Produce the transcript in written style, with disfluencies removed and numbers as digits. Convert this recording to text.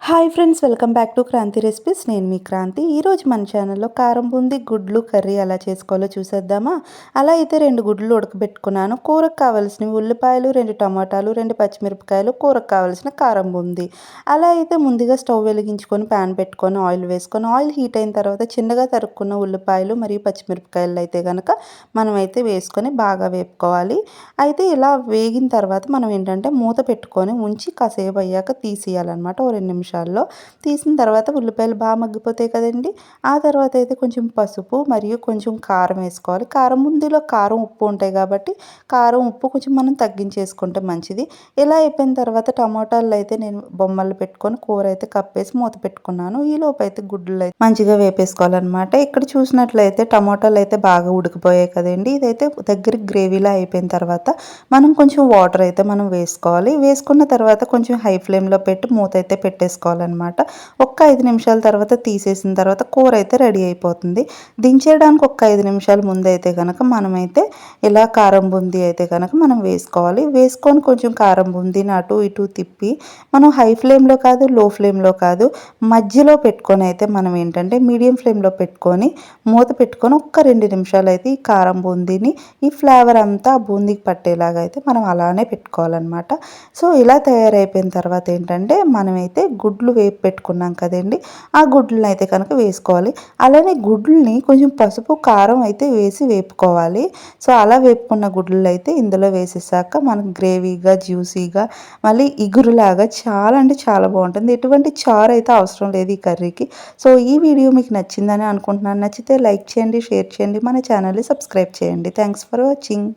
Hi friends, welcome back to Kranti recipes. నేను మీ క్రాంతి. ఈరోజు మన ఛానల్లో కారం బూందీ గుడ్లు కర్రీ ఎలా చేసుకోవాలో చూసేద్దామా. అలా అయితే 2 గుడ్లు ఉడకబెట్టుకున్నాను. కూరకు కావాల్సినవి ఉల్లిపాయలు, 2 టమాటాలు, 2 పచ్చిమిరపకాయలు, కూరకు కావాల్సిన కారం బూందీ. అలా అయితే ముందుగా స్టవ్ వెలిగించుకొని ప్యాన్ పెట్టుకొని ఆయిల్ వేసుకొని ఆయిల్ హీట్ అయిన తర్వాత చిన్నగా తరుక్కున్న ఉల్లిపాయలు మరియు పచ్చిమిరపకాయలు అయితే కనుక మనమైతే వేసుకొని బాగా వేపుకోవాలి. అయితే ఇలా వేగిన తర్వాత మనం ఏంటంటే మూత పెట్టుకొని ఉంచి కాసేపు అయ్యాక తీసేయాలన్నమాట. ఓ 2 నిమిషాలు తీసిన తర్వాత ఉల్లిపాయలు బాగా మగ్గిపోతాయి కదండి. ఆ తర్వాత అయితే కొంచెం పసుపు మరియు కొంచెం కారం వేసుకోవాలి. కారం బూందీలో కారం ఉప్పు ఉంటాయి కాబట్టి కారం ఉప్పు కొంచెం మనం తగ్గించేసుకుంటే మంచిది. ఇలా అయిపోయిన తర్వాత టమాటాలు అయితే నేను బొమ్మలు పెట్టుకొని కూర అయితే కప్పేసి మూత పెట్టుకున్నాను. ఈలోపు అయితే గుడ్లు అయితే మంచిగా వేపేసుకోవాలన్నమాట. ఇక్కడ చూసినట్లయితే టమాటాలు అయితే బాగా ఉడికిపోయాయి కదండి. ఇదైతే దగ్గరికి గ్రేవీలా అయిపోయిన తర్వాత మనం కొంచెం వాటర్ అయితే మనం వేసుకోవాలి. వేసుకున్న తర్వాత కొంచెం హై ఫ్లేమ్లో పెట్టి మూత అయితే పెట్టేసుకోవాలన్నమాట. ఒక్క 5 నిమిషాల తర్వాత తీసేసిన తర్వాత కూర అయితే రెడీ అయిపోతుంది. దించేయడానికి ఒక్క 5 నిమిషాల ముందు అయితే కనుక మనమైతే ఇలా కారం బూందీ అయితే కనుక మనం వేసుకోవాలి. వేసుకొని కొంచెం కారం బూందీని అటు ఇటు తిప్పి మనం హై ఫ్లేమ్లో కాదు, లో ఫ్లేమ్లో కాదు, మధ్యలో పెట్టుకొని అయితే మనం ఏంటంటే మీడియం ఫ్లేమ్లో పెట్టుకొని మూత పెట్టుకొని ఒక్క 2 నిమిషాలు అయితే ఈ కారం బూందీని ఈ ఫ్లేవర్ అంతా బూందీకి పట్టేలాగా అయితే మనం అలానే పెట్టుకోవాలన్నమాట. సో ఇలా తయారైపోయిన తర్వాత ఏంటంటే మనమైతే గుడ్లు వేపు పెట్టుకున్నాం కదండి, ఆ గుడ్లను అయితే కనుక వేసుకోవాలి. అలానే గుడ్లని కొంచెం పసుపు కారం అయితే వేసి వేపుకోవాలి. సో అలా వేపుకున్న గుడ్లు అయితే ఇందులో వేసేసాక మనకు గ్రేవీగా జ్యూసీగా మళ్ళీ ఇగురులాగా చాలా అంటే చాలా బాగుంటుంది. ఎటువంటి చారు అయితే అవసరం లేదు ఈ కర్రీకి. సో ఈ వీడియో మీకు నచ్చిందని అనుకుంటున్నాను. నచ్చితే లైక్ చేయండి, షేర్ చేయండి, మన ఛానల్ని సబ్స్క్రైబ్ చేయండి. Thanks for watching.